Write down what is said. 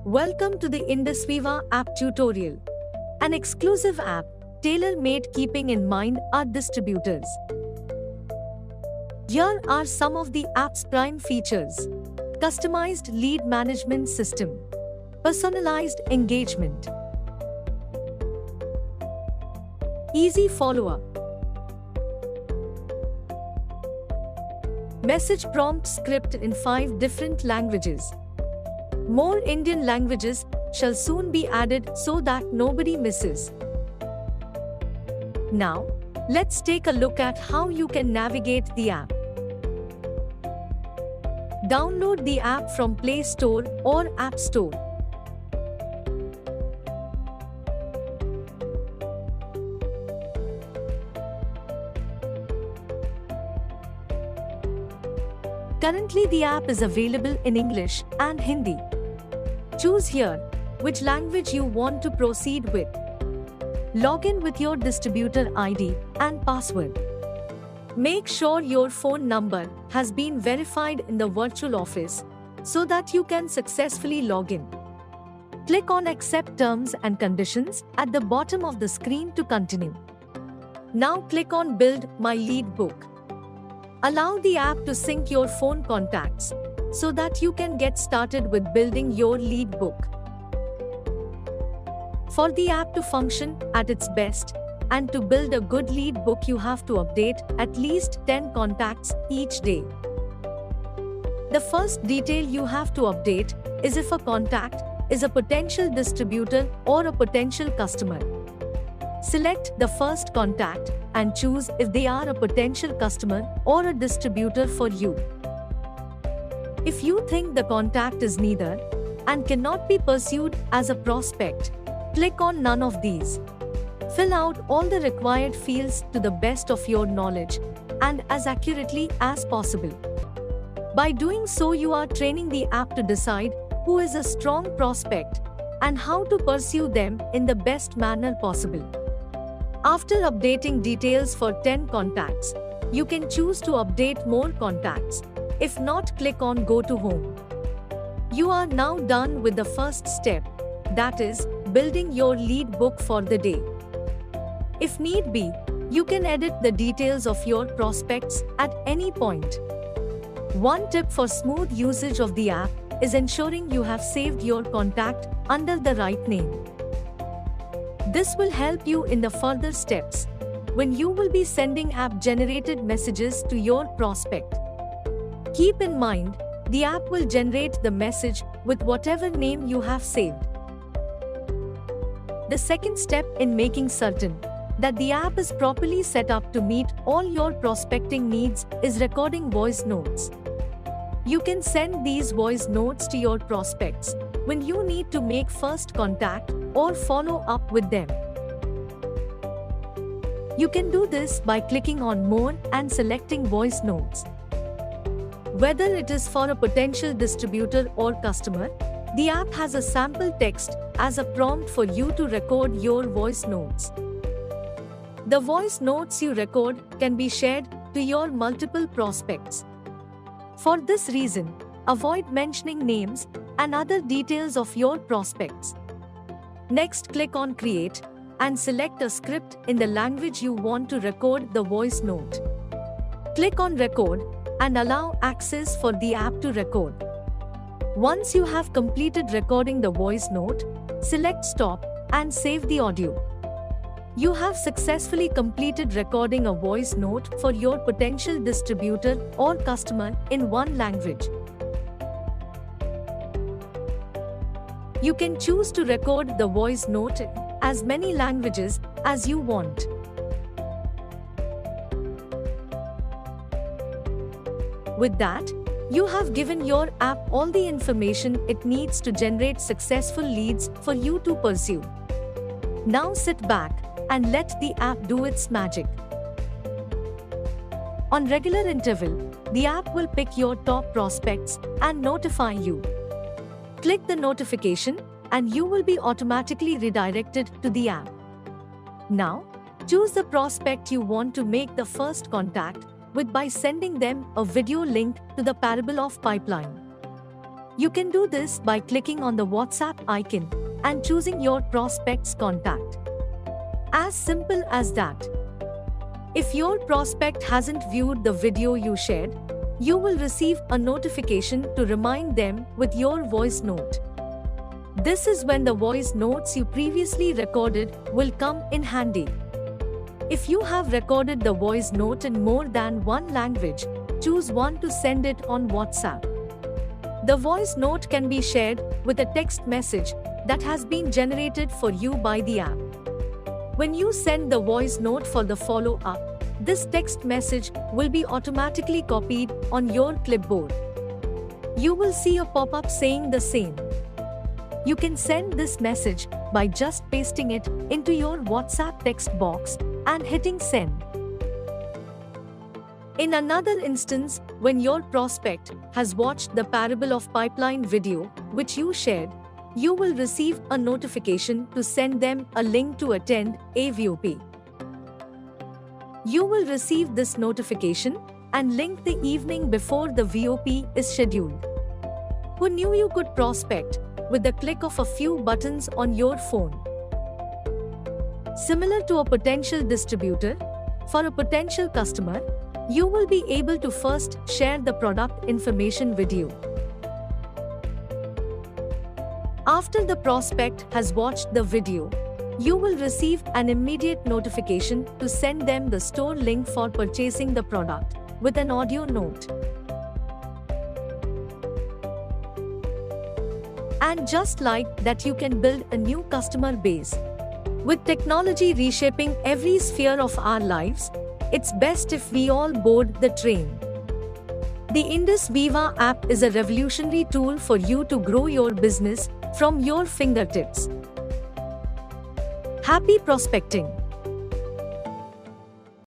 Welcome to the IndusViva app tutorial, an exclusive app tailor-made keeping in mind our distributors. Here are some of the app's prime features: customized lead management system, personalized engagement, easy follow-up, message prompt script in 5 different languages. More Indian languages shall soon be added so that nobody misses. Now, let's take a look at how you can navigate the app. Download the app from Play Store or App Store. Currently, the app is available in English and Hindi. Choose here which language you want to proceed with. Log in with your distributor ID and password. Make sure your phone number has been verified in the virtual office so that you can successfully log in. Click on Accept Terms and Conditions at the bottom of the screen to continue. Now click on Build My Lead Book. Allow the app to sync your phone contacts so that you can get started with building your lead book. For the app to function at its best and to build a good lead book, you have to update at least 10 contacts each day. The first detail you have to update is if a contact is a potential distributor or a potential customer. Select the first contact and choose if they are a potential customer or a distributor for you. If you think the contact is neither and cannot be pursued as a prospect, click on none of these. Fill out all the required fields to the best of your knowledge and as accurately as possible. By doing so, you are training the app to decide who is a strong prospect and how to pursue them in the best manner possible. After updating details for 10 contacts, you can choose to update more contacts. If not, click on Go to Home. You are now done with the first step, that is, building your lead book for the day. If need be, you can edit the details of your prospects at any point. One tip for smooth usage of the app is ensuring you have saved your contact under the right name. This will help you in the further steps when you will be sending app-generated messages to your prospect. Keep in mind, the app will generate the message with whatever name you have saved. The second step in making certain that the app is properly set up to meet all your prospecting needs is recording voice notes. You can send these voice notes to your prospects when you need to make first contact or follow up with them. You can do this by clicking on More and selecting Voice Notes. Whether it is for a potential distributor or customer, the app has a sample text as a prompt for you to record your voice notes. The voice notes you record can be shared to your multiple prospects. For this reason, avoid mentioning names and other details of your prospects. Next, click on Create and select a script in the language you want to record the voice note. Click on Record and allow access for the app to record. Once you have completed recording the voice note, select Stop and save the audio. You have successfully completed recording a voice note for your potential distributor or customer in one language. You can choose to record the voice note in as many languages as you want. With that, you have given your app all the information it needs to generate successful leads for you to pursue. Now sit back and let the app do its magic. On regular interval, the app will pick your top prospects and notify you. Click the notification and you will be automatically redirected to the app. Now, choose the prospect you want to make the first contact with by sending them a video link to the parable of pipeline. You can do this by clicking on the WhatsApp icon and choosing your prospect's contact. As simple as that. If your prospect hasn't viewed the video you shared, you will receive a notification to remind them with your voice note. This is when the voice notes you previously recorded will come in handy. If you have recorded the voice note in more than one language, choose one to send it on WhatsApp. The voice note can be shared with a text message that has been generated for you by the app. When you send the voice note for the follow-up, this text message will be automatically copied on your clipboard. You will see a pop-up saying the same. You can send this message by just pasting it into your WhatsApp text box and hitting send. In another instance, when your prospect has watched the Parable of Pipeline video, which you shared, you will receive a notification to send them a link to attend a VOP. You will receive this notification and link the evening before the VOP is scheduled. Who knew you could prospect with the click of a few buttons on your phone? Similar to a potential distributor, for a potential customer, you will be able to first share the product information with you. After the prospect has watched the video, you will receive an immediate notification to send them the store link for purchasing the product with an audio note. And just like that, you can build a new customer base. With technology reshaping every sphere of our lives, it's best if we all board the train. The Indus Viva app is a revolutionary tool for you to grow your business from your fingertips. Happy prospecting!